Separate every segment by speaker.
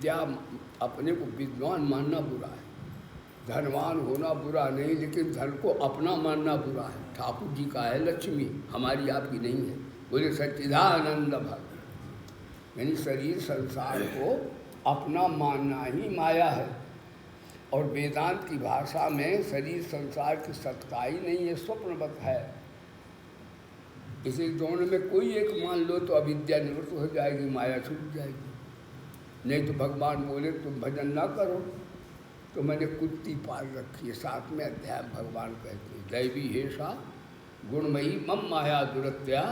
Speaker 1: क्या अपने को विद्वान मानना बुरा है, धनवान होना बुरा नहीं, लेकिन धन को अपना मानना बुरा है। ठाकुर जी का है लक्ष्मी, हमारी आपकी नहीं है। बोले सच्चिदानंद भक्त, यानी शरीर संसार को अपना मानना ही माया है। और वेदांत की भाषा में शरीर संसार की सत्ता ही नहीं है, स्वप्नवत है। इसी दोनों में कोई एक मान लो तो अविद्या निवृत्त हो जाएगी, माया छूट जाएगी। नहीं तो भगवान बोले तुम भजन ना करो, तो मैंने कुत्ती पाल रखी है। 7वें अध्याय भगवान कहते हैं, दैवी हेषा गुणमयी मम माया दुरत्या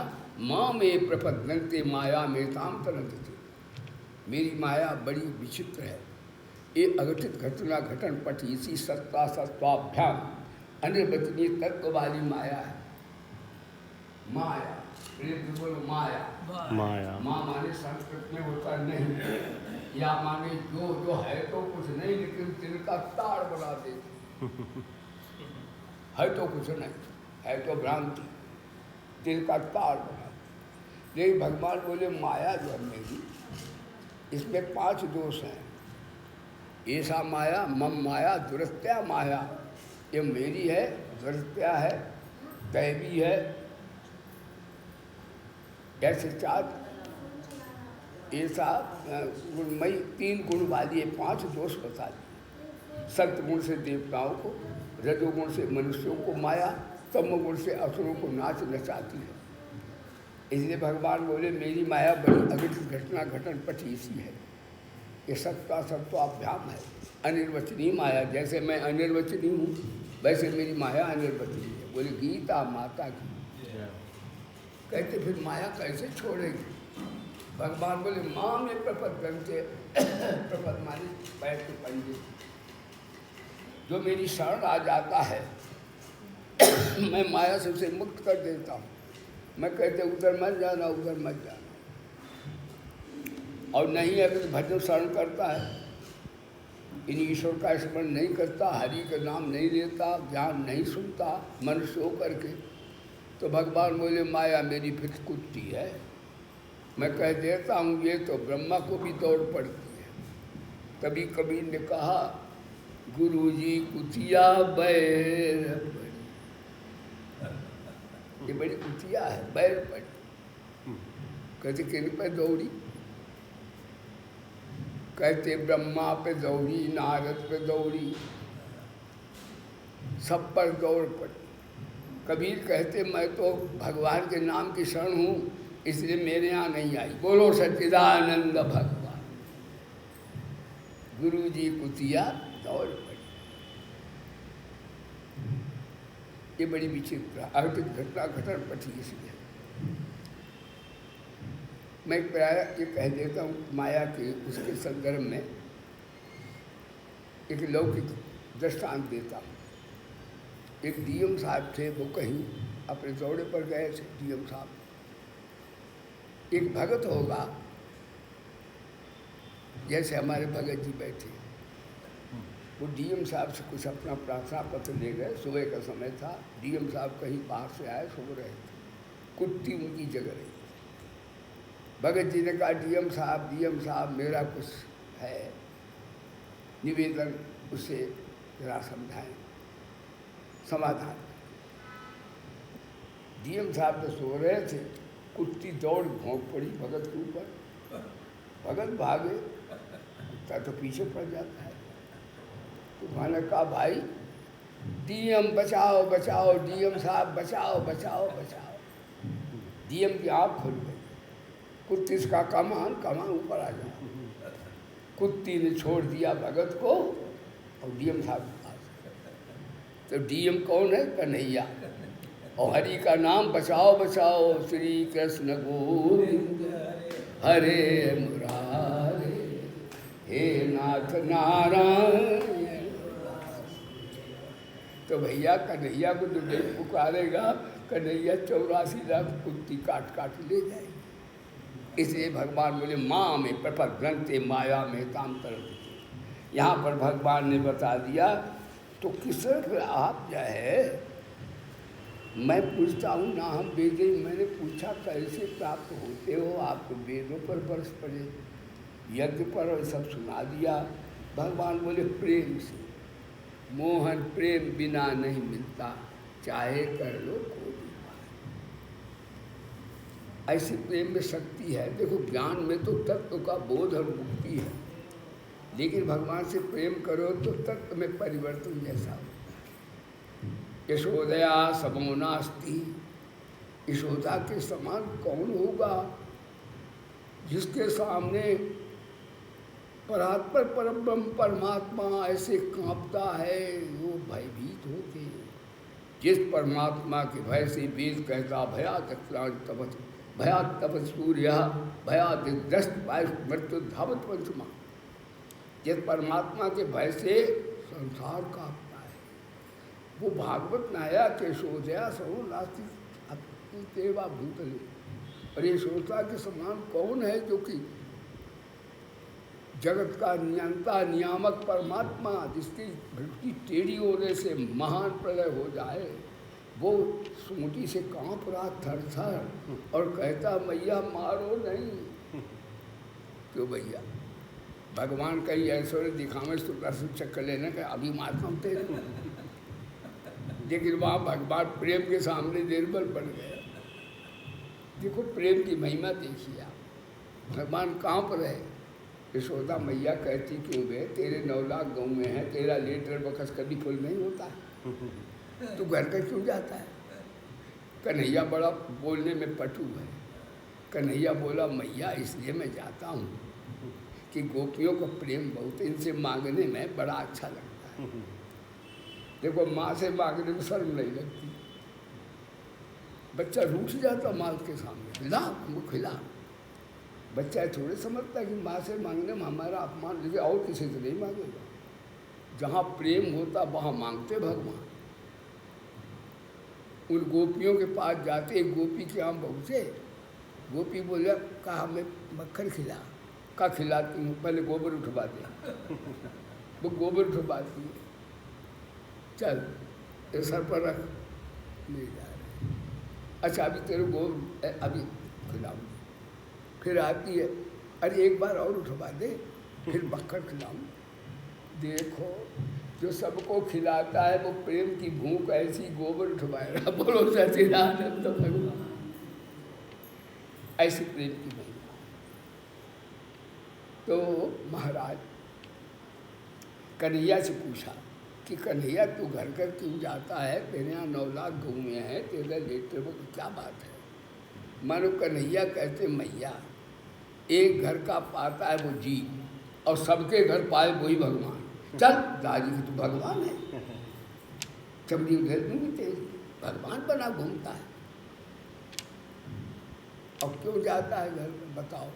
Speaker 1: माँ में प्रपद्यन्ते माया में ताम तरंते। मेरी माया बड़ी विचित्र है। ये अघटित घटना घटन पट इसी सत्ता सत्वाभ्याम अनिर्वचनीय तत्व वाली माया है। माया, बोलो माया।
Speaker 2: माया
Speaker 1: माँ माने संस्कृत में होता नहीं, या माने जो है तो कुछ नहीं, लेकिन दिल का ताड़ बना देती है तो कुछ नहीं, है तो भ्रांति, दिल का ताड़ बना। लेकिन भगवान बोले माया जो है मेरी, इसमें 5 दोष हैं। ऐसा माया मम माया दुरत्या माया, ये मेरी है, दुरत्या है, दैवी है, ऐसे 4 ऐसा गुणमयी 3 गुण वाली 5 दोष बता दिए। सत्गुण से देवताओं को, रजोगुण से मनुष्यों को माया, तमोगुण से असुरों को नाच नचाती है। इसलिए भगवान बोले मेरी माया बड़ी अघटित घटना घटन पटी इसी है। ये सत्ता सत्वाभ्याम है, अनिर्वचनीय माया। जैसे मैं अनिर्वचनीय हूँ, वैसे मेरी माया अनिर्वचनीय है। बोले गीता माता की। कहते फिर माया कैसे छोड़ेगी? भगवान बोले माँ में प्रपद बनते, प्रपद माने पैर के पंजे। जो मेरी शरण आ जाता है मैं माया से उसे मुक्त कर देता हूँ। मैं कहते उधर मत जाना, उधर मत जाना। और नहीं अगर भजन शरण करता है, इन ईश्वर का स्मरण नहीं करता, हरि का नाम नहीं लेता, ज्ञान नहीं सुनता, मनुष्य होकर के, तो भगवान बोले माया मेरी फिर कुत्ती है। मैं कह देता हूँ ये तो ब्रह्मा को भी दौड़ पड़ती है। कभी कबीर ने कहा गुरुजी कुतिया बैर पड़ी, ये बड़ी कुतिया है, बैर पड़ी। कहते किन पे दौड़ी? कहते ब्रह्मा पे दौड़ी, नारद पे दौड़ी, सब पर दौड़ पड़ी। कबीर कहते मैं तो भगवान के नाम की शरण हूँ, इसलिए मेरे यहाँ नहीं आई। बोलो सच्चिदानंद भगवान। गुरु जी कुतिया दौड़ पड़ी। ये बड़ी विचित्र अघटित घटना घटन पटी इसलिए। मैं प्राय ये कह देता हूँ माया के उसके संदर्भ में एक लौकिक दृष्टांत देता हूँ। एक डीएम साहब थे, वो कहीं अपने दौरे पर गए थे। डीएम साहब, एक भगत होगा जैसे हमारे भगत जी बैठे, वो डीएम साहब से कुछ अपना प्रार्थना पत्र ले गए। सुबह का समय था, डीएम साहब कहीं बाहर से आए, सो रहे थे, कुत्ती उनकी जगह रही। भगत जी ने कहा डीएम साहब मेरा कुछ है निवेदन, उसे जरा समझाएं, समाधान। डीएम साहब तो सो रहे थे, कुत्ती दौड़ भौंक पड़ी भगत के ऊपर। भगत भागे, कुत्ता तो पीछे पड़ जाता है। तो मैंने कहा भाई डीएम बचाओ बचाओ, डीएम साहब बचाओ बचाओ बचाओ। डीएम की आँख खुल गई, कुत्ती का कमान ऊपर आ जाओ। कुत्ती ने छोड़ दिया भगत को और डीएम साहब के पास। तो डीएम कौन है? कन्हैया। और हरि का नाम बचाओ बचाओ, श्री कृष्ण गोविंद हरे मुरारे, हे नाथ नारायण। तो भैया कन्हैया को जो नहीं पुकारेगा, कन्हैया 84 लाख कुत्ती काट काट ले जाएगी। इसलिए भगवान बोले माँ में प्रपद्यन्ते माया में ताम तरंते। यहाँ पर भगवान ने बता दिया। तो किस तरह आप जो है, मैं पूछता हूँ ना, हम वेदे, मैंने पूछा कैसे प्राप्त होते हो? आप तो वेदों पर बरस पड़े, यज्ञ पर और सब सुना दिया। भगवान बोले प्रेम से, मोहन प्रेम बिना नहीं मिलता, चाहे कर लो कोई उपाय। ऐसी प्रेम में शक्ति है। देखो ज्ञान में तो तत्व का बोध और मुक्ति है, लेकिन भगवान से प्रेम करो तो तत्व में परिवर्तन जैसा होता है। यशोदया समो नास्ति, यशोदा के समान कौन होगा जिसके सामने परात्पर परब्रह्म परमात्मा ऐसे कांपता है, वो भयभीत होते हैं। जिस परमात्मा के भय से वेद कहता भयात तपत सूर्य भयात दस्त वायु मृत्यु धावत पंचमा। जिस परमात्मा के भय से संसार कांपता है, वो भागवत नाया केशोदया सो नास्ति देवा भूतले। और ये यशोदा के समान कौन है जो कि जगत का नियंता नियामक परमात्मा, जिसकी भक्ति टेढ़ी होने से महान प्रलय हो जाए, वो सूंटी से कांप रहा थर थर और कहता मैया मारो नहीं। क्यों भैया, भगवान का ही ऐश्वर्य दिखावे तो चक्कर लेने का अभी मारता हूँ तेरे। लेकिन वहाँ भगवान प्रेम के सामने निर्बल बन गया। देखो प्रेम की महिमा देखिए आप, भगवान कांप रहे। यशोदा मैया कहती क्यों बे, तेरे 9 लाख गाँव में है, तेरा लीटर बखस कभी फुल नहीं होता है, तू घर का क्यों जाता है। कन्हैया बड़ा बोलने में पटु है। कन्हैया बोला मैया इसलिए मैं जाता हूँ कि गोपियों का प्रेम बहुत, इनसे मांगने में बड़ा अच्छा लगता है। देखो माँ से मांगने में शर्म नहीं लगती, बच्चा रूठ जाता माँ के सामने, खिला हमको खिला। बच्चा थोड़े समझता है कि माँ से मांगने में हमारा अपमान, लेकिन और किसी से नहीं मांगेगा। जहाँ प्रेम होता वहाँ मांगते भगवान। उन गोपियों के पास जाते, एक गोपी के यहाँ पहुँचे। गोपी बोले कहा हमें मक्खन खिला। का खिलाती हूँ, पहले गोबर उठवा दे। वो गोबर उठवाती है, चल ये सर पर रख, नहीं जा रहे। अच्छा अभी तेरे गोबर अभी खिलाऊँ। फिर आती है, अरे एक बार और उठवा दे, फिर मक्खन खिलाऊँ। देखो जो सबको खिलाता है वो प्रेम की भूख ऐसी गोबर उठवाएगा। बोलो सच्चिदानंद भगवान, ऐसी प्रेम की महिमा। तो महाराज कन्हैया से पूछा कि कन्हैया तू घर घर क्यों जाता है, तेरे यहाँ 9 लाख गौएं हैं, तेरे लेटे वो क्या बात है। मानो कन्हैया कहते मैया एक घर का पाता है वो जी, और सबके घर पाए वही भगवान। चल दादी की तो भगवान है, चमड़ी उधेड़ दूंगी तेरी, भगवान बना घूमता है। अब क्यों जाता है घर में बताओ।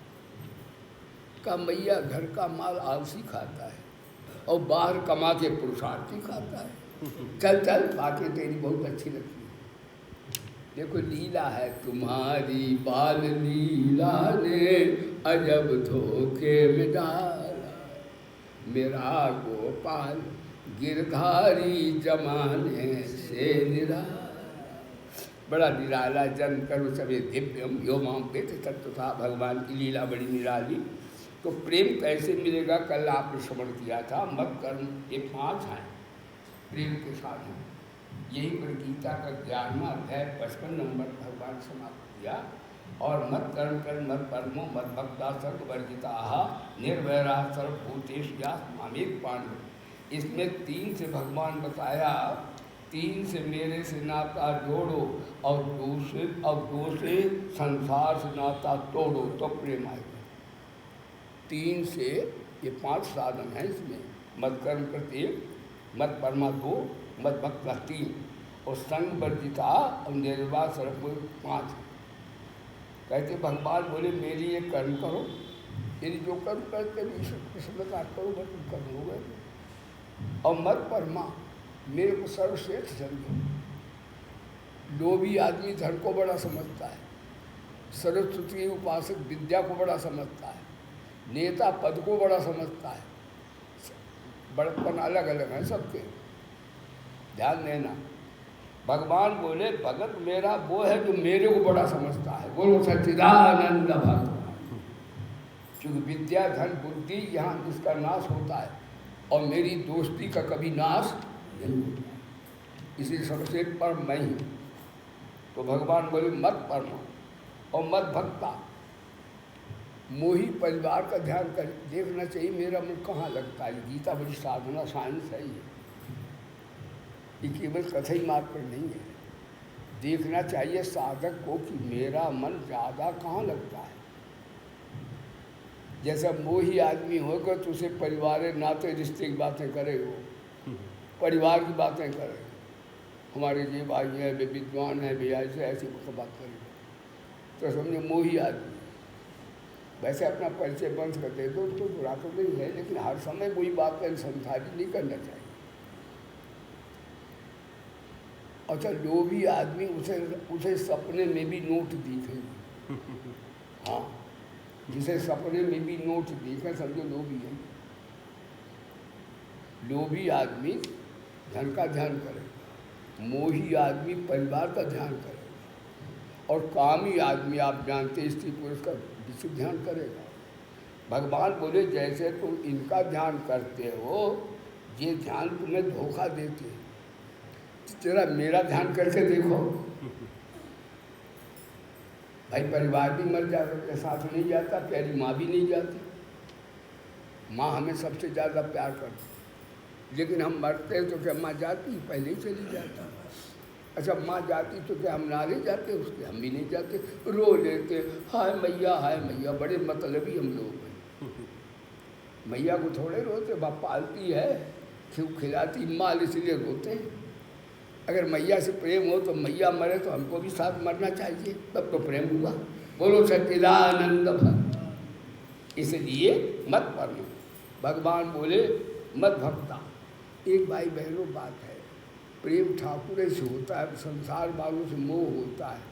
Speaker 1: का मैया घर का माल आलसी खाता है और बाहर कमा के पुरुषार्थी खाता है। चल चल बातें तेरी बहुत अच्छी लगती है। देखो लीला है तुम्हारी, बाल लीला ने अजब धोखे में डाला, मेरा गोपाल गिरधारी जमाने से निराला। बड़ा निराला जन करो सभी दिव्यम यो माम पेत तत्व था। भगवान की लीला बड़ी निराली। तो प्रेम कैसे मिलेगा, कल आपने श्रवण किया था। मत कर्म ये 5 हैं प्रेम के साधन। यही पर गीता का 11वां अध्याय 55 नंबर भगवान समाप्त किया। और मत कर्म कर मत परमो मत भक्ता सर्ववर्जिता निर्वैरा सर्वभूतेषु मामेक पांडव। इसमें 3 से भगवान बताया, 3 से मेरे से नाता जोड़ो और 2 से संसार से नाता तोड़ो तो प्रेम आएगा। 3 से ये 5 साधन हैं इसमें। मत कर्म करते, मत परमा 2, मत भक्ता 3 और संग वर्जिता और निर्वाह सर्व 5। कहते भगवान बोले मेरी ये कर्म करो, यदि जो कर्म करते ईश्वर प्रसन्नता करो बस कर्म हो गए। और मत परमा मेरे को सर्वश्रेष्ठ समझो। लोभी आदमी धन को बड़ा समझता है, सरस्वती उपासक विद्या को बड़ा समझता है, नेता पद को बड़ा समझता है। बड़प्पन अलग अलग है सबके, ध्यान देना। भगवान बोले भगत मेरा वो है जो मेरे को बड़ा समझता है। बोलो सच्चिदानंद भगवान। क्योंकि विद्या धन बुद्धि यहाँ इसका नाश होता है और मेरी दोस्ती का कभी नाश नहीं होता, इसलिए सबसे पर मैं ही। तो भगवान बोले मत पढ़ना और मत भक्ता, मोही परिवार का ध्यान कर देखना चाहिए मेरा मन कहाँ लगता है। गीता बड़ी साधना साइंस है ये केवल कथा ही मात्र नहीं है। देखना चाहिए साधक को कि मेरा मन ज़्यादा कहाँ लगता है। जैसा मोही आदमी होगा तो उसे परिवार नाते रिश्ते की बातें करेगा, परिवार की बातें करेगा, हमारे ये भाई हैं वे विद्वान हैं वे ऐसे ऐसी बात करेगा, तो समझे मोही आदमी। वैसे अपना परिचय बंद कर दे दो तो बुरा तो नहीं है, लेकिन हर समय वही बात का संसारी नहीं करना चाहिए। अच्छा, लोभी आदमी उसे सपने में भी नोट दिखेंगे। हाँ, जिसे सपने में भी नोट दिखे समझो लोभी है। लोभी आदमी धन का ध्यान करेगा, मोही आदमी परिवार का ध्यान करेगा, और कामी आदमी आप जानते स्त्री पुरुष का विशुद्ध ध्यान करेगा। भगवान बोले जैसे तुम इनका ध्यान करते हो, ये ध्यान तुम्हें धोखा देते हैं, जरा मेरा ध्यान करके देखो। भाई परिवार भी मर जाता, साथ नहीं जाता, प्यारी माँ भी नहीं जाती। माँ हमें सबसे ज़्यादा प्यार करती, लेकिन हम मरते हैं तो क्या माँ जाती? पहले ही चली जाती। अच्छा, माँ जाती तो क्या हम ना ले जाते उसके? हम भी नहीं जाते, रो लेते, हाय मैया, बड़े मतलबी हम लोग हैं। मैया को थोड़े रोते, बाप पालती है, खिलाती माल, इसलिए रोते हैं। अगर मैया से प्रेम हो तो मैया मरे तो हमको भी साथ मरना चाहिए, तब तो प्रेम हुआ। बोलो सच्चिदानंद भक्त। इसलिए मत पढ़ो। भगवान बोले मत भक्ता। एक भाई बहनों बात है, प्रेम ठाकुर से होता है, संसार वालों से मोह होता है।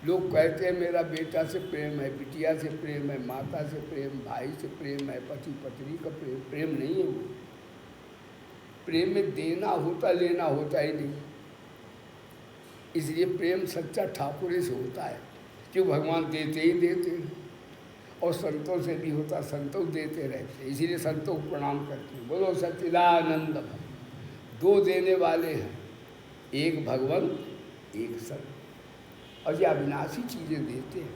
Speaker 1: लोग कहते हैं मेरा बेटा से प्रेम है, बिटिया से प्रेम है, माता से प्रेम, भाई से प्रेम है, पति पत्नी का प्रेम। प्रेम नहीं है वो। प्रेम में देना होता, लेना होता ही नहीं। इसलिए प्रेम सच्चा ठाकुर से होता है, क्यों भगवान देते ही देते हैं, और संतों से भी होता, संतों देते रहते, इसीलिए संतों को प्रणाम करते हैं। बोलो सच्चिदानंद भक्त। दो देने वाले हैं, एक भगवान एक संत, और ये अविनाशी चीज़ें देते हैं।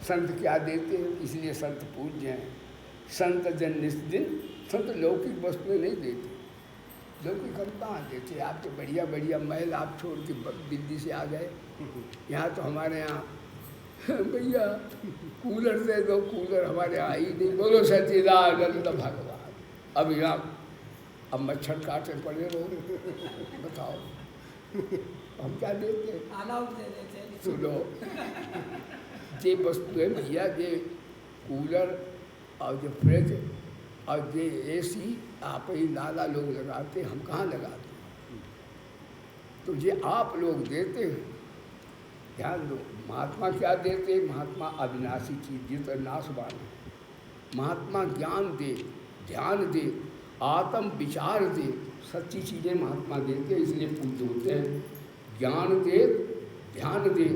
Speaker 1: संत क्या देते हैं? इसलिए संत पूज्य हैं। संत जन निस्दिन, संत लौकिक वस्तुएं नहीं देते। लौकिक हम कहाँ देते? आप तो बढ़िया बढ़िया महल आप छोड़ के दिल्ली से आ गए, यहाँ तो हमारे यहाँ भैया कूलर दे दो, कूलर हमारे यहाँ ही नहीं। बोलो सच्चिदानंद भगवान। अब यहाँ अब मच्छर काटे पड़े रहो, बताओ हम क्या देते? सुनो, ये वस्तुएं भैया, ये कूलर और जो फ्रिज और ये एसी आप ही लाला लोग लगाते, हम कहाँ लगाते? तो ये आप लोग देते हैं, ध्यान दो। महात्मा क्या देते? महात्मा अविनाशी चीज, जिस नाशवान है। महात्मा ज्ञान दे, ध्यान दे, आत्म विचार दे, सच्ची चीज़ें महात्मा देते हैं, इसलिए पूज्य होते हैं। ज्ञान दे, ध्यान दे,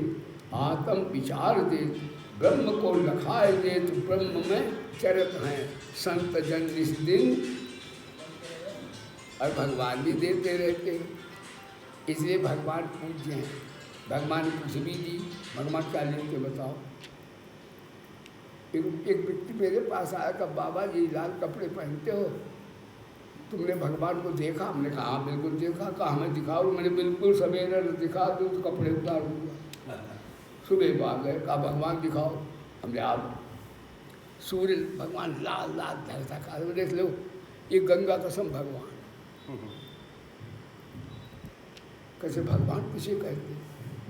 Speaker 1: आत्म विचार दे, ब्रह्म को लखाए दे तो ब्रह्म में चरत हैं संत जन निस्दिन। और भगवान भी देते रहते हैं, इसलिए भगवान पूज्य हैं। भगवान ने कुछ भी दी, भगवान क्या लेते बताओ? एक व्यक्ति मेरे पास आया कि बाबा जी लाल कपड़े पहनते हो, तुमने भगवान को देखा? हमने कहा हाँ बिल्कुल देखा। कहा हमें दिखाओ? मैंने बिल्कुल सवेरे दिखा दूँ तो कपड़े उतारूँगा। सुबह आ गए, कहा भगवान दिखाओ। हमने आप सूर्य भगवान लाल लाल धरता का, देख लो ये गंगा कसम भगवान। कैसे भगवान किसे कहते?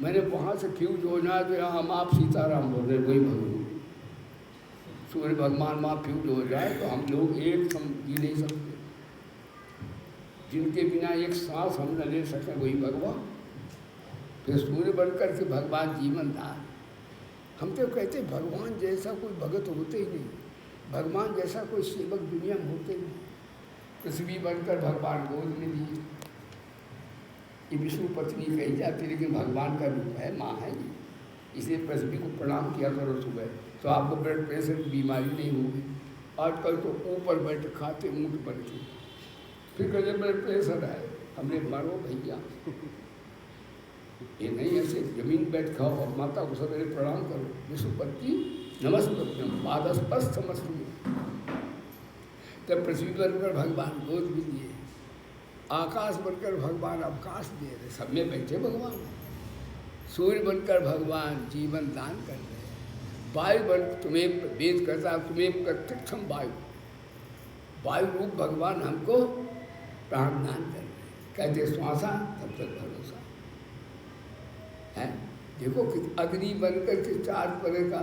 Speaker 1: मैंने वहाँ से फ्यूज हो जाए तो यहाँ हम आप सीताराम बोल रहे, वही भगवान। सूर्य भगवान वहाँ फ्यूज हो जाए तो हम लोग एक जी नहीं सकते, जिनके बिना एक सांस हम न ले सकें वही भगवान। फिर सूर्य बनकर के भगवान जीवन दान। हम तो कहते भगवान जैसा कोई भगत होते ही नहीं, भगवान जैसा कोई सेवक दुनिया में होते ही नहीं। पृथ्वी बनकर भगवान गोद में लिए, ये विष्णु पत्नी कही जाती, लेकिन भगवान का रूप है, माँ है, इसलिए पृथ्वी को प्रणाम किया करो सुबह। तो आपको ब्लड प्रेशर की बीमारी नहीं होगी। आजकल तो ऊपर बैठ खाते ऊँट बन के, फिर कहते ब्लड प्रेशर है। हमने मारो भैया, ये नहीं ऐसे जमीन बैठ खाओ और माता को सवेरे प्रणाम करो, विश्वपति नमस्ते पादस्पर्श समझिए। तब पृथ्वी बनकर भगवान गोद भी दिए, आकाश बनकर भगवान अवकाश दे रहे, सब में बैठे भगवान। सूर्य बनकर भगवान जीवन दान कर रहे, वायु बन तुम्हें वेद करता तुम्हें प्रत्यक्षम वायु, वायु रूप भगवान हमको प्राण दान कर रहे। कहते श्वासा तब तक भरोसा है। देखो कि अग्नि बनकर के 4 तरह का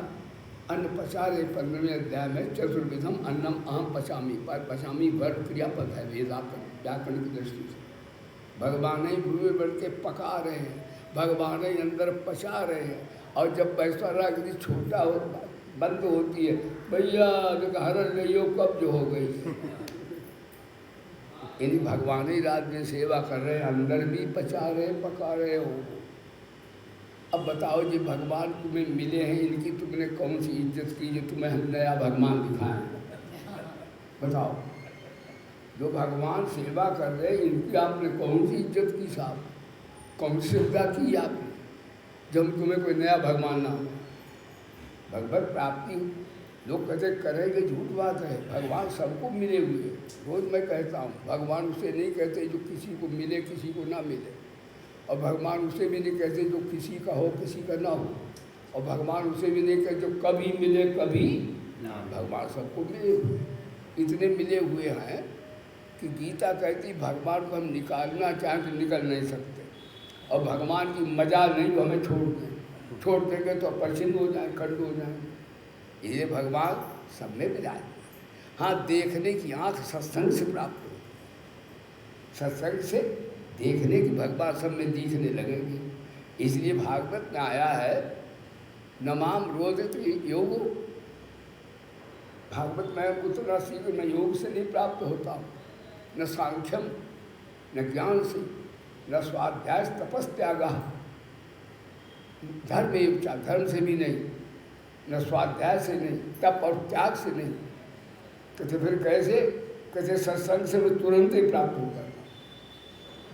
Speaker 1: अन्न पचा रहे। 15वें अध्याय में चतुर्विधम अन्नम अहम पचामी, पर पचामी वर्ग क्रियापद है व्याकरण की दृष्टि से। भगवान ही भूमि बन के पका रहे हैं, भगवान ही अंदर पचा रहे हैं। और जब पैसा अग्नि छोटा हो बंद होती है, भैया हर गई कब्ज हो गई। यदि भगवान ही रात में सेवा कर रहे हैं, अंदर भी पचा रहे पका रहे हो। अब बताओ जी भगवान तुम्हें मिले हैं, इनकी तुमने कौन सी इज्जत की जो तुम्हें हम नया भगवान दिखाएं? बताओ, जो भगवान सेवा कर रहे हैं इनकी आपने कौन सी इज्जत की साहब, कौन सी श्रद्धा की आपने जब तुम्हें कोई नया भगवान ना हो? भगवत प्राप्ति लोग कहते करेंगे, झूठ बात है। भगवान सबको मिले हुए। रोज़ मैं कहता हूँ भगवान उसे नहीं कहते जो किसी को मिले किसी को ना मिले, और भगवान उसे भी नहीं कहते जो किसी का हो किसी का ना हो, और भगवान उसे भी नहीं कहते जो कभी मिले कभी ना। भगवान सबको मिले हुए, इतने मिले हुए हैं कि गीता कहती भगवान को हम निकालना चाहें तो निकल नहीं सकते, और भगवान की मजा नहीं तो हमें छोड़ देंगे तो प्रचिन्न हो जाए, खंड हो जाए। ये भगवान सब में विराज। हाँ, देखने की आँख सत्संग से प्राप्त हो, सत्संग से देखने की भगवान सब में दिखने लगेंगे। इसलिए भागवत में आया है नमाम रोदित योगो। भागवत में उतना सीख न योग से नहीं प्राप्त होता, न सांख्यम न ज्ञान से, न स्वाध्याय तपस्त्यागा, धर्म से भी नहीं, न स्वाध्याय से नहीं, तप और त्याग से नहीं। कहते फिर कैसे? कहते सत्संग से मैं तुरंत ही प्राप्त होगा,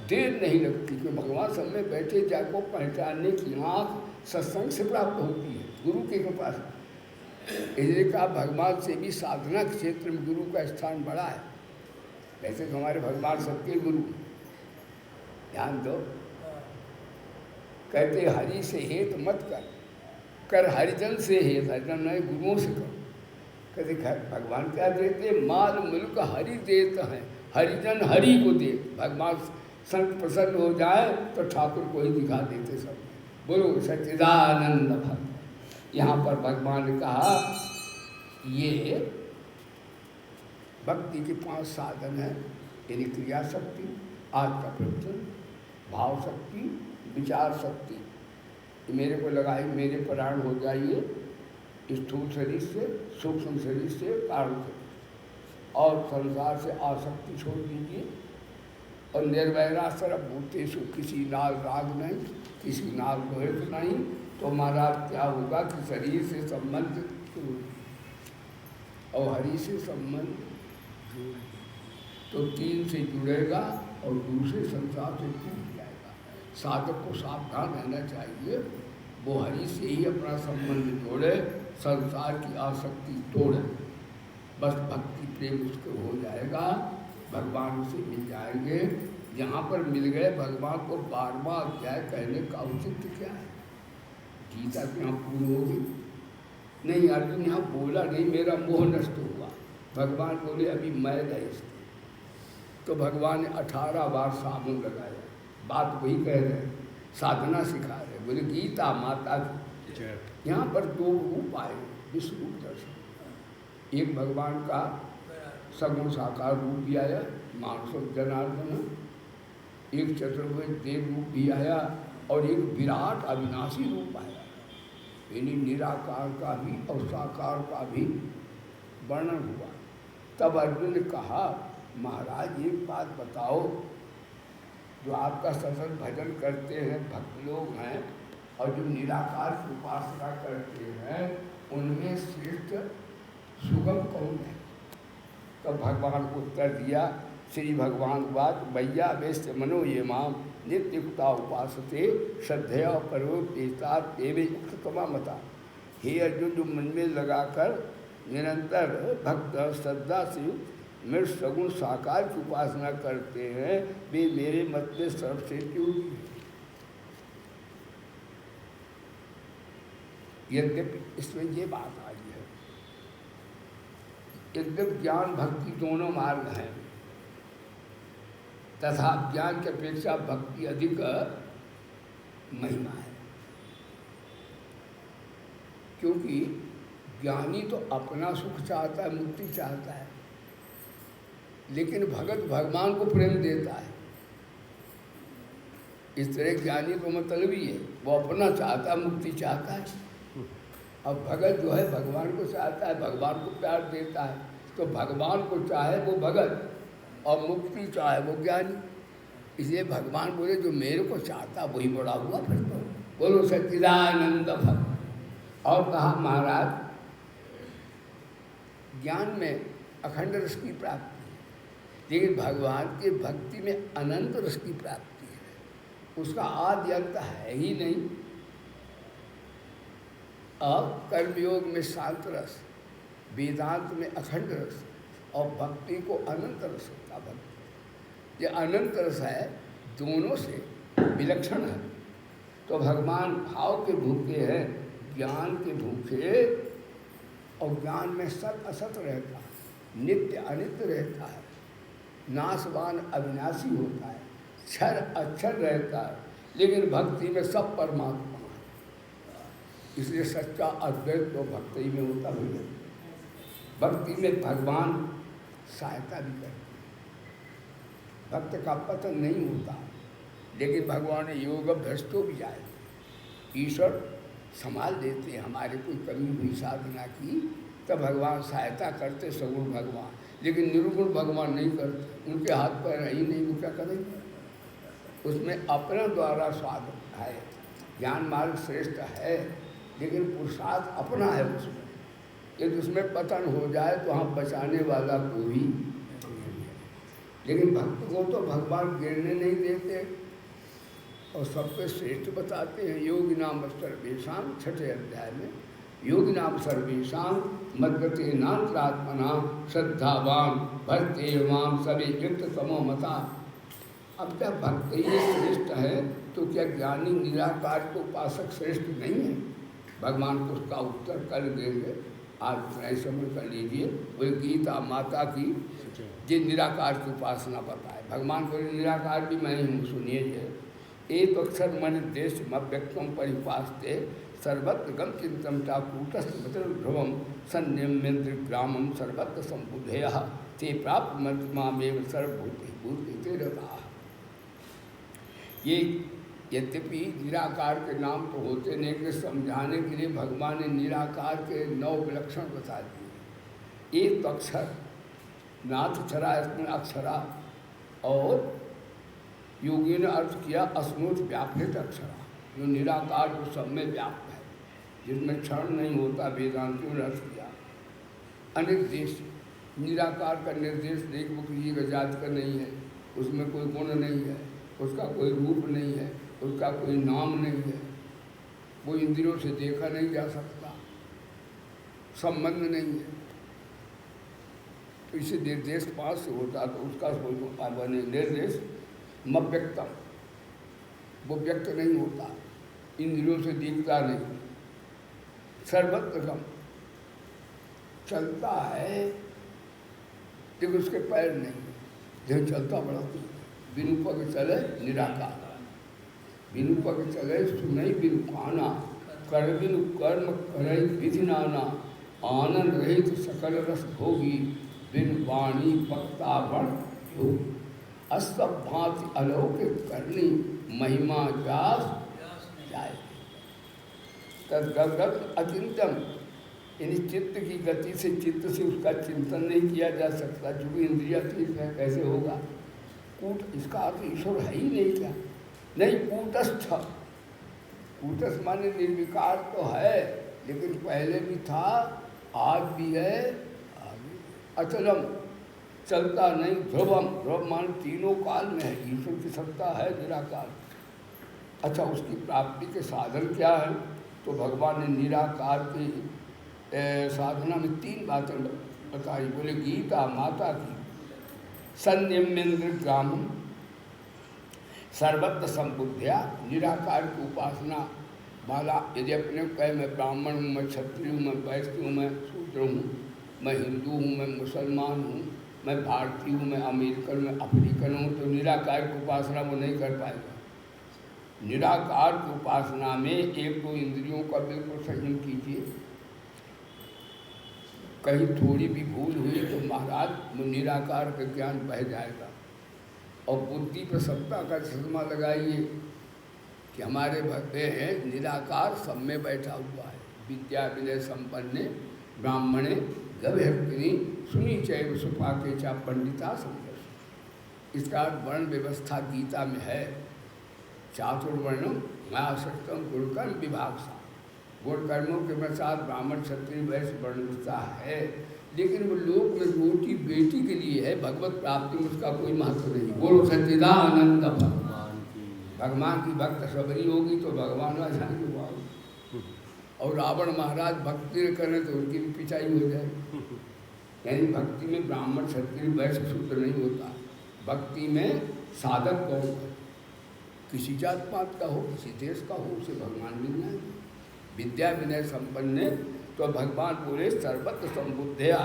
Speaker 1: देर नहीं लगती। कि भगवान सब में बैठे जाको पहचानने की आँख सत्संग से प्राप्त होती है, गुरु के कृपा से। इसलिए कहा भगवान से भी साधना क्षेत्र में गुरु का स्थान बड़ा है। वैसे तो हमारे भगवान सबके गुरु, ध्यान दो। कहते हरि से हेत मत कर हरिजन से हेत, हरिजन नहीं गुरुओं से करो। कहते भगवान क्या देते? माल मुल्क हरि देते हैं, हरिजन हरि को दे। भगवान संत प्रसन्न हो जाए तो ठाकुर को ही दिखा देते सब। बोलो सच्चिदानंद भक्त। यहाँ पर भगवान ने कहा ये भक्ति के 5 साधन हैं, यानी क्रिया शक्ति, आत्मा प्रवचन, भाव शक्ति, विचार शक्ति। मेरे को लगाई, मेरे प्राण हो जाइए स्थूल शरीर से, सूक्ष्म शरीर से, कारण से, और संसार से आसक्ति छोड़ दीजिए, और निर्वैरा सरब भूतेषु, किसी नाल राग नहीं, किसी नाल द्वेष नहीं। तो महाराज क्या होगा कि शरीर से संबंध और हरि से संबंध तो 3 से जुड़ेगा और दूसरे संसार से टूट जाएगा। साधक को सावधान रहना चाहिए, वो हरि से ही अपना संबंध जोड़े, संसार की आसक्ति तोड़े, बस भक्ति प्रेम उसको हो जाएगा, भगवान उसे मिल जाएंगे। यहाँ पर मिल गए भगवान को 12वां अध्याय कहने का औचित्य क्या है? गीता के यहाँ पूर्ण होगी नहीं। अर्जुन यहाँ बोला नहीं मेरा मोह नष्ट हुआ, भगवान बोले अभी मैं नहीं। तो भगवान ने 18 बार साबुन लगाया, बात वही कह रहे हैं, साधना सिखा रहे। बोले गीता माता की। यहाँ पर 2 रूप आए, विश्व रूप दर्शन। एक भगवान का सगुण साकार रूप भी आया, मानसो जनार्दन। एक चतुर्भुज देव रूप भी आया, और एक विराट अविनाशी रूप आया। यानी निराकार का भी और साकार का भी वर्णन हुआ। तब अर्जुन ने कहा महाराज एक बात बताओ, जो आपका सतत भजन करते हैं भक्त लोग हैं, और जो निराकार की उपासना करते हैं, उनमें श्रेष्ठ सुगम कौन है? तो भगवान को उत्तर दिया, श्री भगवान बात भैया वेश्य मनो ये माम नित्युक्ता उपासते श्रद्धया परवोपेता देवे युक्तमा मता। हे अर्जुन, जो मन में लगाकर निरंतर भक्त श्रद्धा से मेरे सगुण साकार की उपासना करते हैं, वे मेरे मत में सर्वश्रेष्ठ योगी हैं। यद्यपि इसमें ये बात आई है, यद्यपि ज्ञान भक्ति दोनों मार्ग हैं, तथा ज्ञान की अपेक्षा भक्ति अधिक महिमा है। क्योंकि ज्ञानी तो अपना सुख चाहता है, मुक्ति चाहता है, लेकिन भगत भगवान को प्रेम देता है। इस तरह ज्ञानी तो मतलबी है, वो अपना चाहता है, मुक्ति चाहता है। अब भगत जो है भगवान को चाहता है, भगवान को प्यार देता है। तो भगवान को चाहे वो भगत और मुक्ति चाहे वो ज्ञानी। इसलिए भगवान बोले जो मेरे को चाहता वही बड़ा हुआ। फिर तो बोलो सच्चिदानंद भक्त। और कहा महाराज, ज्ञान में अखंड रस की प्राप्ति है, लेकिन भगवान की भक्ति में अनंत रस की प्राप्ति है। उसका आदि अंत है ही नहीं। अब कर्मयोग में शांत रस, वेदांत में अखंड रस और भक्ति को अनंत रस होता। भक्ति ये अनंत रस है, दोनों से विलक्षण है। तो भगवान भाव के भूखे हैं, ज्ञान के भूखे। और ज्ञान में सत असत रहता है, नित्य अनित्य रहता है, नाशवान अविनाशी होता है, क्षर अक्षर रहता है। लेकिन भक्ति में सब परमात्मा है। इसलिए सच्चा अद्वैत तो भक्ति में होता भी है। भक्ति में भगवान सहायता भी करते हैं, भक्त का पतन नहीं होता। लेकिन भगवान योग भ्रष्टो भी जाए, ईश्वर संभाल देते हैं। हमारे कोई कमी हुई साधना की तब भगवान सहायता करते, सगुण भगवान। लेकिन निर्गुण भगवान नहीं करते, उनके हाथ पैर ही नहीं, वो क्या करेंगे? उसमें अपने द्वारा स्वाद है। ज्ञान मार्ग श्रेष्ठ है, लेकिन पुरुषार्थ अपना है उसमें। यदि उसमें पतन हो जाए तो वहाँ बचाने वाला कोई नहीं है। लेकिन भक्त को तो भगवान गिरने नहीं देते और सबके श्रेष्ठ बताते हैं। योगी नाम सर्वेशान, 6ठे अध्याय में, योगी नाम सर्वेशान मद्गते नांतरात्मना श्रद्धावान भक्ते माम सभी युक्त तमो मता। अब क्या भक्त ही श्रेष्ठ है तो क्या ज्ञानी निराकार को उपासक श्रेष्ठ नहीं है? भगवान को उसका उत्तर कर देंगे। आज नहीं समझ कर लीजिए। वही गीता माता की जो निराकार की उपासना बताए। भगवान को निराकार भी मैं हूँ, सुनिए ये। एक अक्षर मन देश मव्यक्तम परिपास्ते सर्वत्र गम चिंतम चा कूटस्थ ध्रुवम संयम्यंत्र ग्रामम सर्वत्र संबुधेय ते प्राप्त मध्यमामेव सर्वभूति भूति रता। ये यद्यपि निराकार के नाम तो होते नहीं, कि समझाने के लिए भगवान ने निराकार के 9 विलक्षण बता दिए। एक तो अक्षर, नाथ छरा इसमें अक्षरा, और योगी ने अर्थ किया अस्मृत व्यापृत अक्षरा, जो निराकार को सब में व्याप्त है, जिसमें क्षण नहीं होता। वेदांतियों ने अर्थ किया अनिर्देश, निराकार का निर्देश देख वो किसी का जात का नहीं है, उसमें कोई गुण नहीं है, उसका कोई रूप नहीं है, उसका कोई नाम नहीं है, वो इंद्रियों से देखा नहीं जा सकता, संबंध नहीं है। तो इसे निर्देश पास से होता तो उसका बने निर्देश मव्यक्तम, वो व्यक्त नहीं होता, इंद्रियों से दिखता नहीं। सर्वत्र चलता है लेकिन उसके पैर नहीं, जब चलता बड़ा बिनु पग चले निराकार, बिनु पग चले सुनई बिनु काना, कर बिनु कर्म करई विधि नाना, आनंद रहित सकल रस भोगी, बिन वाणी पक्ता बण योगी। अस्तव भांति अलौकिक करनी, महिमा व्यास जाए। तद्गत अचिंतन, यानी चित्त की गति से, चित्त से उसका चिंतन नहीं किया जा सकता। जो भी इंद्रिया तीत है कैसे होगा? कूट, इसका अर्थ ईश्वर है ही नहीं क्या? नहीं, कूटस्थ, कूटस्थ माने निर्विकार तो है, लेकिन पहले भी था, आज भी है, आगे। अचलम, चलता नहीं, ध्रुवम, ध्रुव मान तीनों काल में है, ईश्वर की सत्ता है निराकार। अच्छा, उसकी प्राप्ति के साधन क्या है? तो भगवान ने निराकार की साधना में 3 बातें बताई। बोले गीता माता की, संयमेन्द्र ग्राम सर्वत्र संबुद्धिया, निराकार की उपासना वाला यदि अपने कहे मैं ब्राह्मण हूँ, मैं क्षत्रिय हूँ, मैं वैश्य हूँ, मैं शूद्र हूँ, मैं हिंदू हूँ, मैं मुसलमान हूँ, मैं भारतीय हूँ, मैं अमेरिकन, मैं अफ्रीकन हूँ, तो निराकार की उपासना वो नहीं कर पाएगा। निराकार की उपासना में 1-2 इंद्रियों का बिल्कुल संयम कीजिए। कहीं थोड़ी भी भूल हुई तो महाराज वो निराकार का ज्ञान बह जाएगा। और बुद्धि पर सत्ता का चश्मा लगाइए कि हमारे भक्ते हैं निराकार सब में बैठा हुआ है। विद्या विनय संपन्ने ब्राह्मणे गभ्यर्थिनी सुनी चैव सुपाके चा पंडिता समझ। इसका वर्ण व्यवस्था गीता में है। चातुर्वर्णम मायाशक्तम गुणकर्म विभाग सा, गुण कर्मों के अनुसार ब्राह्मण क्षत्रिय वैश्य वर्णता है। लेकिन वो लोक में रोटी बेटी के लिए है, भगवत प्राप्ति में उसका कोई महत्व नहीं। बोलो सच्चिदानंद भगवान की भक्त सबरी होगी तो भगवान आ जाएंगे वहाँ। और रावण महाराज भक्ति करें तो उनकी भी पिछाई हो जाए। यानी भक्ति में ब्राह्मण क्षत्रिय वैश्य शूद्र नहीं होता। भक्ति में साधक कौन है, किसी जात पात का हो, किसी देश का हो, उसे भगवान मिल जाए। विद्या विनय संपन्न तो भगवान बोले सर्वत्र संबुद्धया।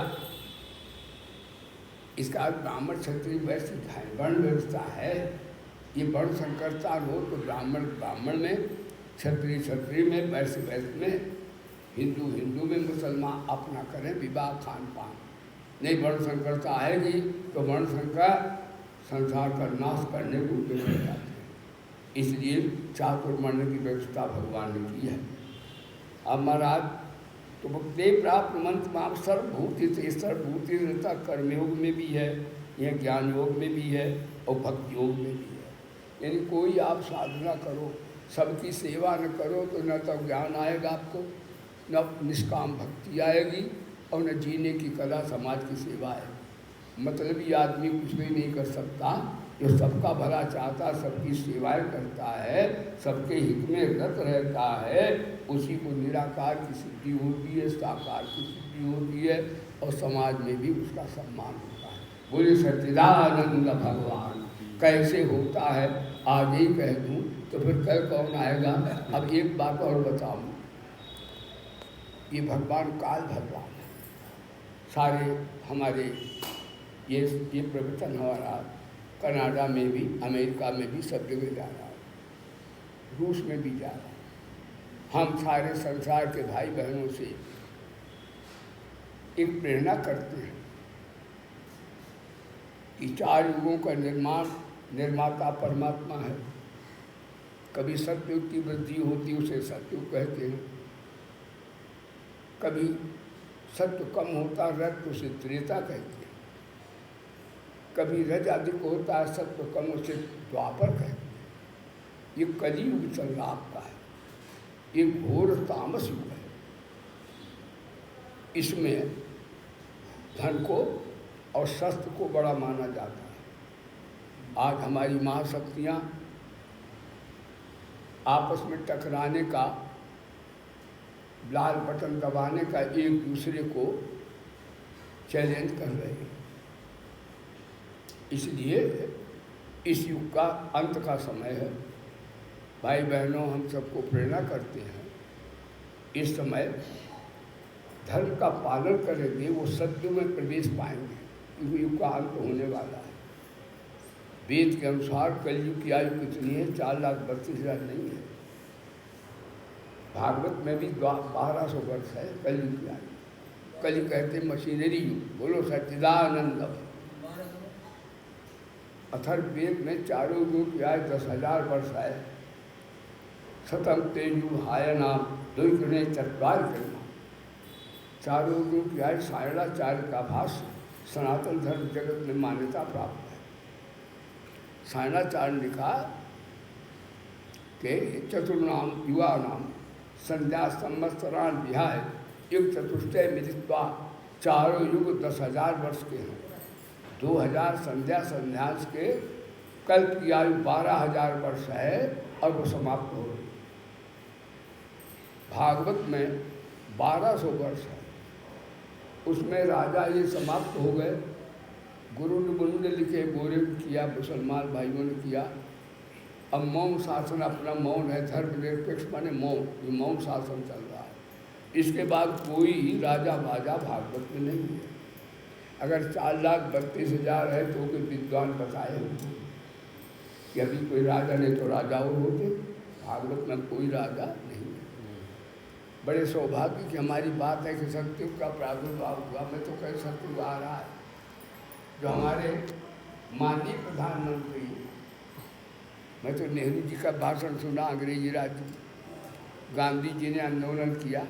Speaker 1: इसका ब्राह्मण क्षत्रिय वैश्य वर्ण व्यवस्था है। ये वर्ण संकरता हो तो ब्राह्मण ब्राह्मण में, क्षत्रिय क्षत्रिय में, वैश्य वैश्य में, हिंदू हिंदू में, मुसलमान अपना करें विवाह खान पान। नहीं वर्ण संकरता आएगी तो वर्ण संकर संसार का नाश करने को उद्देश्य हो जाते हैं। इसलिए चातुर्वर्ण की व्यवस्था भगवान ने की है। अब महाराज तो भक्ति प्राप्त मंत्र माम सर्वभूति से, सर्वभूति रहता कर्मयोग में भी है, यह ज्ञान योग में भी है और भक्ति योग में भी है। यानी कोई आप साधना करो, सबकी सेवा न करो तो न तो ज्ञान आएगा आपको, न निष्काम भक्ति आएगी और न जीने की कला समाज की सेवा है। मतलबी आदमी कुछ भी नहीं कर सकता। जो सबका भला चाहता, सबकी सेवाएं करता है, सबके हित में रत रहता है, उसी को निराकार की सिद्धि होती है, साकार की सिद्धि होती है और समाज में भी उसका सम्मान होता है। बोले सच्चिदानंद भगवान। कैसे होता है आज ही कह दूँ तो फिर कल कौन आएगा। अब एक बात और बताऊँ, ये भगवान काल भगवान है। सारे हमारे ये प्रवचन हमारा कनाडा में भी, अमेरिका में भी, सब जगह जा रहा है, रूस में भी जा रहा है। हम सारे संसार के भाई बहनों से एक प्रेरणा करते हैं कि 4 युगों का निर्माता परमात्मा है। कभी सतयुग की वृद्धि होती उसे सतयुग कहते हैं, कभी सत्य कम होता रज उसे त्रेता कहते हैं, कभी रज अधिक होता है सत्य कम उसे द्वापर कहते हैं। ये कलियुग चल रहा आपका है, ये घोर तामस युग है। इसमें धन को और शस्त्र को बड़ा माना जाता है। आज हमारी महाशक्तियाँ आपस में टकराने का, लाल बटन दबाने का एक दूसरे को चैलेंज कर रहे हैं। इसलिए इस युग का अंत का समय है। भाई बहनों, हम सबको प्रेरणा करते हैं, इस समय धर्म का पालन करेंगे वो सत्य में प्रवेश पाएंगे, क्योंकि युग का अंत होने वाला है। वेद के अनुसार कलयुग की आयु कितनी है? 4,32,000 नहीं है। भागवत में भी 1200 वर्ष है कलयुग की आयु। कलयुग कहते मशीनरी युग। बोलो सच्चिदानंद। अथर्ववेद में चारों युग की आयु 10,000 वर्ष है। शतम तेजु हाय नाम द्वैतने चत्वार करना। चारों युग की आयु सायणाचार्य का भाष्य सनातन धर्म जगत में मान्यता प्राप्त है। सायणाचार्य ने कहा कि चतुर्नाम युवा नाम संध्या संवत्सरान विहाय युग चतुष्टय मिलित्वा, चारों युग 10,000 वर्ष के हैं। 2000 संध्या संन्यास के कल्प की आयु 12,000 वर्ष है और वो समाप्त हो गई। भागवत में 1200 वर्ष है, उसमें राजा ये समाप्त हो गए। गुरु ने लिखे, गोरे किया, मुसलमान भाइयों ने किया। अब मौन शासन अपना मौन है, धर्मनिरपेक्ष माने मौन, ये मौन शासन चल रहा है। इसके बाद कोई राजा बाजा भागवत में नहीं है। अगर 4,32,000 है तो कोई विद्वान बताए कि अभी कोई राजा नहीं तो राजा और होते। भागवत में कोई राजा नहीं है। बड़े सौभाग्य की हमारी बात है कि सतयुग का प्रादुर्भाव हुआ। मैं तो कह सतयुग आ रहा है। जो हमारे माननीय प्रधानमंत्री, मैं तो नेहरू जी का भाषण सुना, अंग्रेजी राज, गांधी जी ने आंदोलन किया,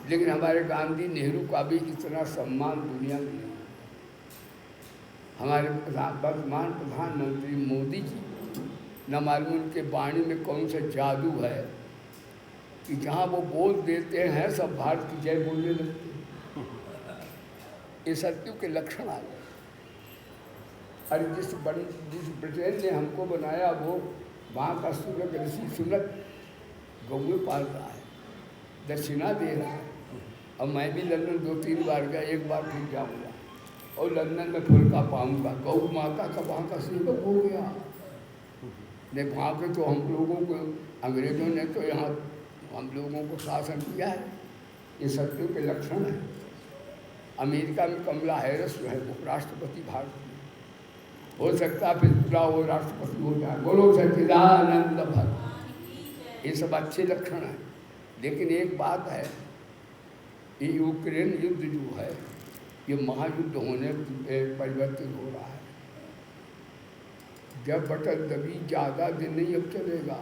Speaker 1: लेकिन हमारे गांधी नेहरू का भी इतना सम्मान दुनिया में नहीं। हमारे वर्तमान प्रधानमंत्री मोदी जी, न मालूम उनके वाणी में कौन सा जादू है कि जहाँ वो बोल देते हैं सब भारत की जय बोलने लगते हैं। ये सत्यु के लक्षण आ गए। अरे जिस ब्रिटेन ने हमको बनाया वो वहाँ का सूरज ऋषि सुनक गौए पाल रहा है, दक्षिणा दे रहा है। अब मैं भी लंदन 2-3 बार गया, एक बार फिर जाऊँगा और लंदन में फुल्का पाऊँगा। गौ माता का वहाँ का सेवक हो गया। नहीं वहाँ के तो हम लोगों को अंग्रेजों ने तो यहाँ हम लोगों को शासन किया है। ये सत्यु के लक्षण है। अमेरिका में कमला हैरिस जो है वो राष्ट्रपति भारत में, हो सकता है फिर पूरा वो राष्ट्रपति हो जाए। बोलो सच्चिदानंद भगवान। ये सब अच्छे लक्षण हैं। लेकिन एक बात है, ये यूक्रेन युद्ध जो है ये महायुद्ध होने परिवर्तित हो रहा है। जब बटन दबी ज़्यादा दिन नहीं अब चलेगा।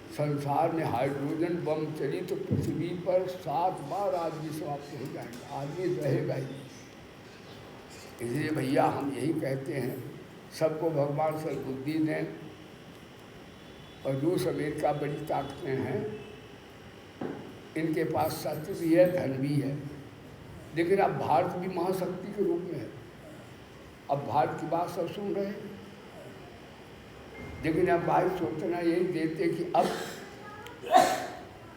Speaker 1: संसार में हाइड्रोजन बम चली तो पृथ्वी पर 7 बार आदमी समाप्त हो जाएंगे, आदमी रहेगा ही। इसलिए भैया हम यही कहते हैं, सबको भगवान सद्बुद्धि दें। और रूस अमेरिका बड़ी ताकतें हैं, इनके पास शस्त्र भी है, धन भी है, लेकिन अब भारत भी महाशक्ति के रूप में है। अब भारत की बात सब सुन रहे हैं, लेकिन अब भाई सोचना यही देते कि अब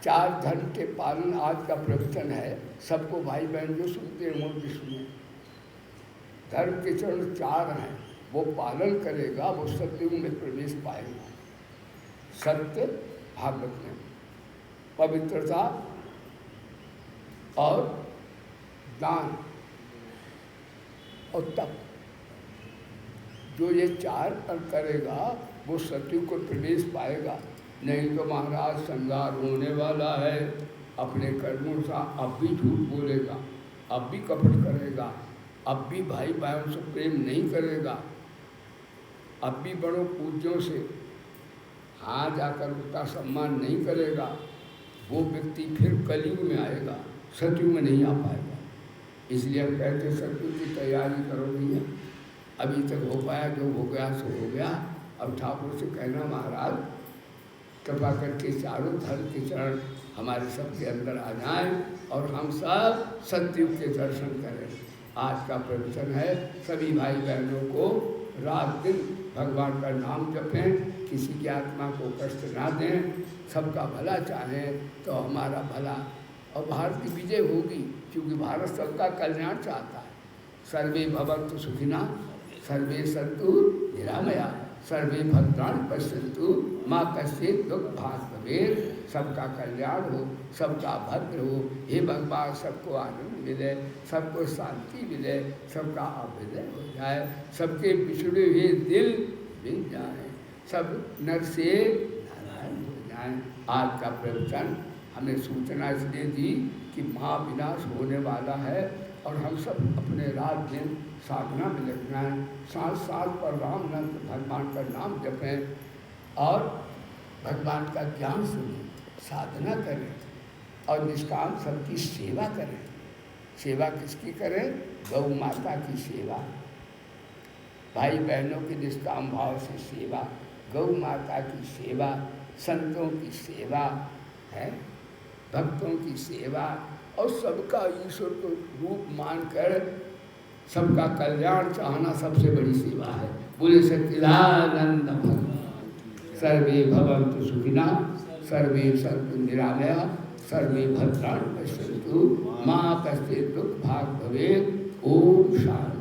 Speaker 1: 4 धर्म के पालन आज का प्रवचन है। सबको भाई बहन जो सुनते हैं वो भी सुने। धर्म के चरण 4 हैं, वो पालन करेगा वो सतयुग में प्रवेश पाएगा। सत्य भागवत में, पवित्रता और दान और तप, जो ये 4 करेगा वो सतयुग को प्रवेश पाएगा। नहीं तो महाराज संगार होने वाला है। अपने कर्मों से अब भी झूठ बोलेगा, अब भी कपट करेगा, अब भी भाई बहन से प्रेम नहीं करेगा, अब भी बड़ों पूज्यों से हाँ जाकर उसका सम्मान नहीं करेगा। वो व्यक्ति फिर कलयुग में आएगा, सतयुग में नहीं आ पाएगा। इसलिए हम कहते सतयुग की तैयारी करो भैया। अभी तक हो पाया, जो हो गया सो हो गया। अब ठाकुर से कहना महाराज कृपा करके चारों धर्म के चरण हमारे सबके अंदर आ जाएं और हम सब सतयुग के दर्शन करें। आज का प्रवचन है, सभी भाई बहनों को रात दिन भगवान का नाम जपें, किसी की आत्मा को कष्ट ना दें, सबका भला चाहें तो हमारा भला और भारत की विजय होगी, क्योंकि भारत सबका कल्याण चाहता है। सर्वे भवन्तु सुखिनः, सर्वे सन्तु निरामया, सर्वे भद्राणि पश्यन्तु माँ कश्चित् दुःखभाग् भवेत्। सबका कल्याण हो, सबका भद्र हो। हे भगवान, सबको आनंद मिले, सबको शांति मिले, सबका अभ्युदय हो जाए, सबके बिछड़े हुए दिल मिल जाए, सब नर से नारायण हो जाए। आज का प्रवचन हमें सूचना इसलिए दी कि महाविनाश होने वाला है और हम सब अपने रात दिन साधना में लग जाएं। साथ साथ पर राम नाम भगवान का नाम जपें और भगवान का ज्ञान सुनें, साधना करें और निष्काम सबकी सेवा करें। सेवा किसकी करें? गौ माता की सेवा, भाई बहनों की निष्काम भाव से सेवा, गौ माता की सेवा, संतों की सेवा है, भक्तों की सेवा और सबका ईश्वर को रूप मानकर सबका कल्याण चाहना सबसे बड़ी सेवा है। बोले सच्चिदानंद भगवान। सर्वे भवन्तु सुखिनः, सर्वे सन्तु निरामयाः, सर्वे भद्राणि पश्यन्तु, मा कश्चित् दुःखभाग् भवेत्। ओम शांति।